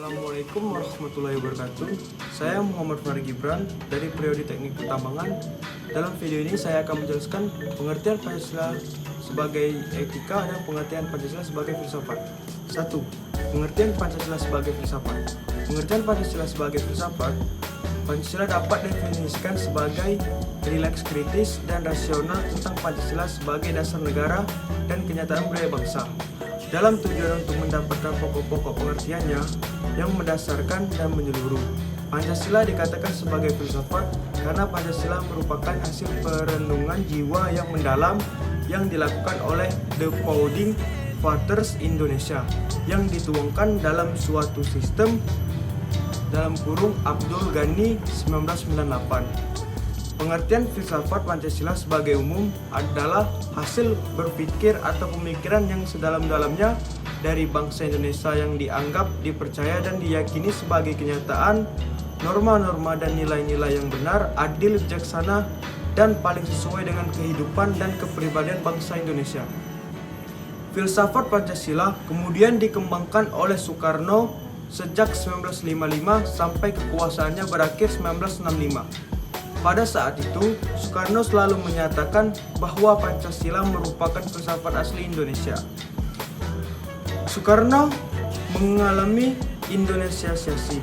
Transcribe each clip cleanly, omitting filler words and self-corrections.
Assalamualaikum warahmatullahi wabarakatuh. Saya Muhammad Fahri Gibran dari Prodi Teknik Pertambangan. Dalam video ini saya akan menjelaskan pengertian Pancasila sebagai etika dan pengertian Pancasila sebagai filsafat. 1. Pengertian Pancasila sebagai filsafat. Pengertian Pancasila sebagai filsafat. Pancasila dapat definisikan sebagai rileks kritis dan rasional tentang Pancasila sebagai dasar negara dan kenyataan budaya bangsa. Dalam tujuan untuk mendapatkan pokok-pokok pengertiannya yang mendasarkan dan menyeluruh. Pancasila dikatakan sebagai filsafat karena Pancasila merupakan hasil perenungan jiwa yang mendalam yang dilakukan oleh The Founding Fathers Indonesia yang dituangkan dalam suatu sistem Abdul Ghani 1998. Pengertian filsafat Pancasila sebagai umum adalah hasil berpikir atau pemikiran yang sedalam-dalamnya dari bangsa Indonesia yang dianggap, dipercaya dan diyakini sebagai kenyataan, norma-norma dan nilai-nilai yang benar, adil, bijaksana, dan paling sesuai dengan kehidupan dan kepribadian bangsa Indonesia. Filsafat Pancasila kemudian dikembangkan oleh Soekarno sejak 1955 sampai kekuasaannya berakhir 1965. Pada saat itu, Soekarno selalu menyatakan bahwa Pancasila merupakan filsafat asli Indonesia. Soekarno mengalami Indonesiasasi.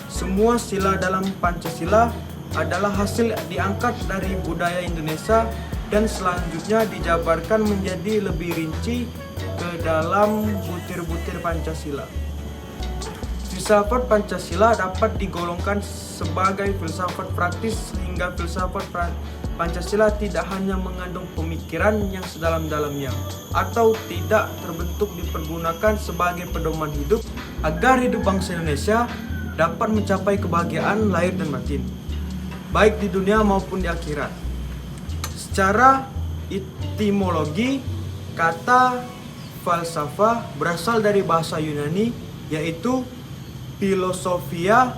Semua sila dalam Pancasila adalah hasil diangkat dari budaya Indonesia dan selanjutnya dijabarkan menjadi lebih rinci ke dalam butir-butir Pancasila. Filsafat Pancasila dapat digolongkan sebagai filsafat praktis sehingga filsafat Pancasila tidak hanya mengandung pemikiran yang sedalam-dalamnya atau tidak terbentuk dipergunakan sebagai pedoman hidup agar hidup bangsa Indonesia dapat mencapai kebahagiaan lahir dan batin, baik di dunia maupun di akhirat. Secara etimologi, kata falsafah berasal dari bahasa Yunani yaitu filosofia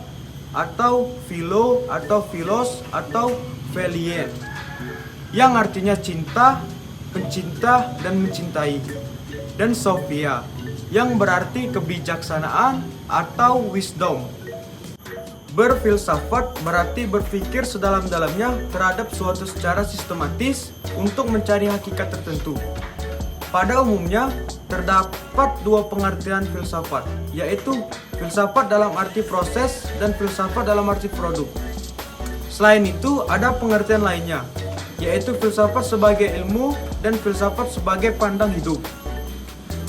atau philo atau philos atau philien yang artinya cinta, pencinta dan mencintai, dan sophia yang berarti kebijaksanaan atau wisdom. Berfilsafat berarti berpikir sedalam-dalamnya terhadap suatu secara sistematis untuk mencari hakikat tertentu. Pada umumnya terdapat dua pengertian filsafat, yaitu filsafat dalam arti proses dan filsafat dalam arti produk. Selain itu, ada pengertian lainnya, yaitu filsafat sebagai ilmu dan filsafat sebagai pandang hidup.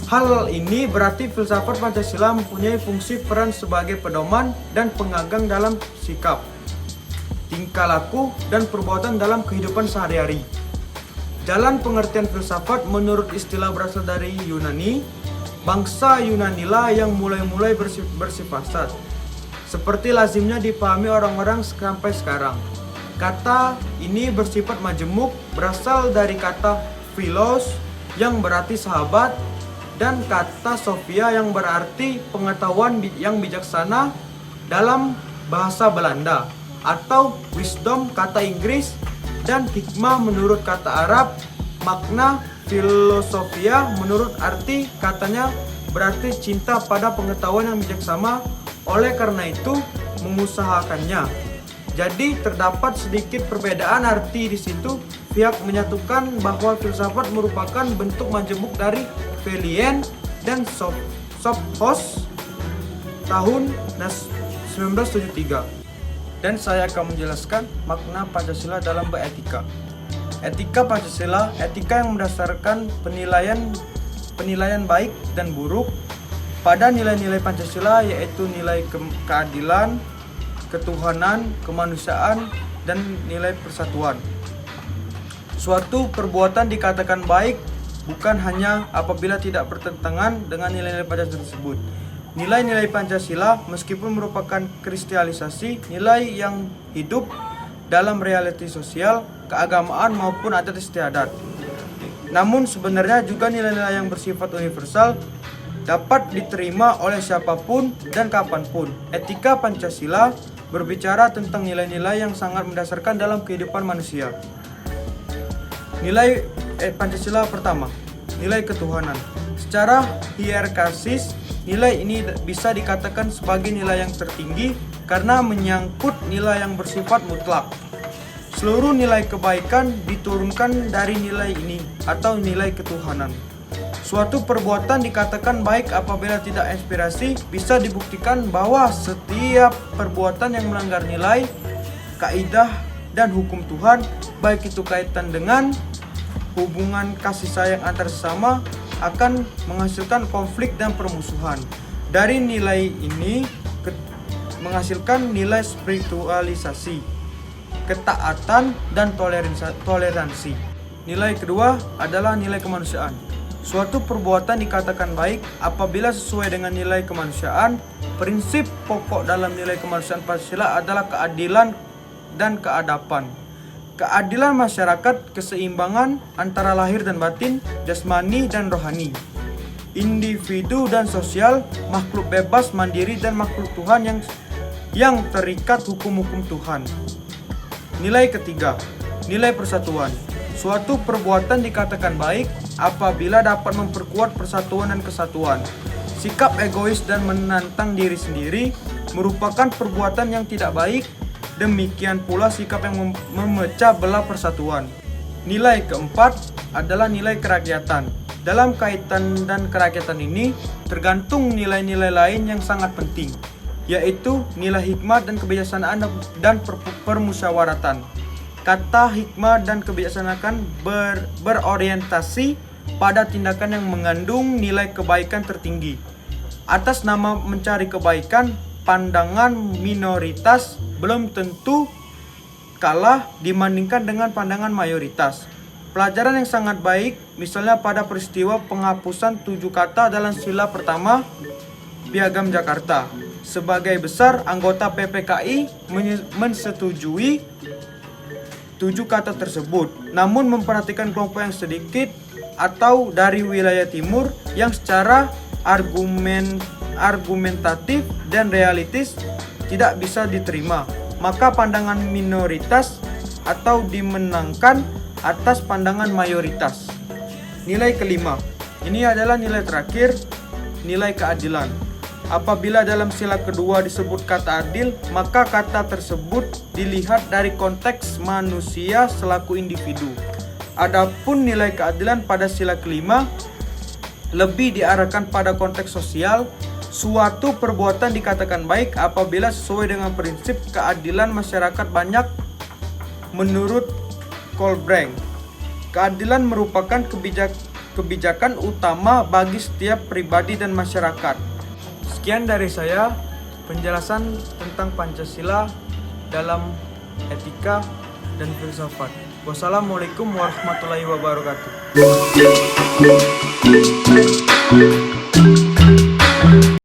Hal ini berarti filsafat Pancasila mempunyai fungsi peran sebagai pedoman dan pengagang dalam sikap, tingkah laku, dan perbuatan dalam kehidupan sehari-hari. Jalan pengertian filsafat menurut istilah berasal dari Yunani. Bangsa Yunanilah yang mulai bersifat seperti lazimnya dipahami orang-orang sampai sekarang. Kata ini bersifat majemuk, berasal dari kata philos yang berarti sahabat dan kata sophia yang berarti pengetahuan yang bijaksana dalam bahasa Belanda, atau wisdom kata Inggris, dan hikmah menurut kata Arab. Makna filosofia menurut arti katanya berarti cinta pada pengetahuan yang bijaksana, oleh karena itu mengusahakannya. Jadi terdapat sedikit perbedaan arti di situ. Pihak menyatukan bahwa filsafat merupakan bentuk majemuk dari philien dan sophos tahun 1973. Dan saya akan menjelaskan makna Pancasila dalam beretika. Etika Pancasila, etika yang berdasarkan penilaian baik dan buruk pada nilai-nilai Pancasila, yaitu nilai keadilan, ketuhanan, kemanusiaan, dan nilai persatuan. Suatu perbuatan dikatakan baik bukan hanya apabila tidak bertentangan dengan nilai-nilai Pancasila tersebut. Nilai-nilai Pancasila meskipun merupakan kristalisasi nilai yang hidup dalam realiti sosial, keagamaan maupun adat istiadat. Namun sebenarnya juga nilai-nilai yang bersifat universal dapat diterima oleh siapapun dan kapanpun. Etika Pancasila berbicara tentang nilai-nilai yang sangat mendasarkan dalam kehidupan manusia. Nilai Pancasila pertama, nilai ketuhanan. Secara hierarkis, Nilai ini bisa dikatakan sebagai nilai yang tertinggi karena menyangkut nilai yang bersifat mutlak. Seluruh nilai kebaikan diturunkan dari nilai ini atau nilai ketuhanan. Suatu perbuatan dikatakan baik apabila tidak inspirasi. Bisa dibuktikan bahwa setiap perbuatan yang melanggar nilai, kaidah, dan hukum Tuhan, baik itu kaitan dengan hubungan kasih sayang antar sesama, akan menghasilkan konflik dan permusuhan. Dari nilai ini menghasilkan nilai spiritualisasi, ketaatan, dan toleransi. Nilai kedua adalah nilai kemanusiaan. Suatu perbuatan dikatakan baik apabila sesuai dengan nilai kemanusiaan. Prinsip pokok dalam nilai kemanusiaan Pancasila adalah keadilan dan keadapan. Keadilan masyarakat, keseimbangan antara lahir dan batin, jasmani dan rohani, individu dan sosial, makhluk bebas, mandiri, dan makhluk Tuhan yang terikat hukum-hukum Tuhan. Nilai ketiga, nilai persatuan. Suatu perbuatan dikatakan baik apabila dapat memperkuat persatuan dan kesatuan. Sikap egois dan menantang diri sendiri merupakan perbuatan yang tidak baik. Demikian pula sikap yang memecah belah persatuan. Nilai keempat adalah nilai kerakyatan. Dalam kaitan dan kerakyatan ini tergantung nilai-nilai lain yang sangat penting, yaitu nilai hikmah dan kebijaksanaan dan permusyawaratan. Kata hikmah dan kebijaksanaan berorientasi pada tindakan yang mengandung nilai kebaikan tertinggi. Atas nama mencari kebaikan, pandangan minoritas belum tentu kalah dibandingkan dengan pandangan mayoritas. Pelajaran yang sangat baik, misalnya pada peristiwa penghapusan 7 kata dalam sila pertama Piagam Jakarta. Sebagai besar anggota PPKI mensetujui 7 kata tersebut, namun memperhatikan kelompok yang sedikit atau dari wilayah timur yang secara argumentatif dan realistis tidak bisa diterima, maka pandangan minoritas atau dimenangkan atas pandangan mayoritas. Nilai kelima, ini adalah nilai terakhir, nilai keadilan. Apabila dalam sila kedua disebut kata adil, maka kata tersebut dilihat dari konteks manusia selaku individu. Adapun nilai keadilan pada sila kelima lebih diarahkan pada konteks sosial. Suatu perbuatan dikatakan baik apabila sesuai dengan prinsip keadilan masyarakat banyak. Menurut Kolbrand, keadilan merupakan kebijakan utama bagi setiap pribadi dan masyarakat. Sekian dari saya, penjelasan tentang Pancasila dalam etika dan filsafat. Wassalamualaikum warahmatullahi wabarakatuh.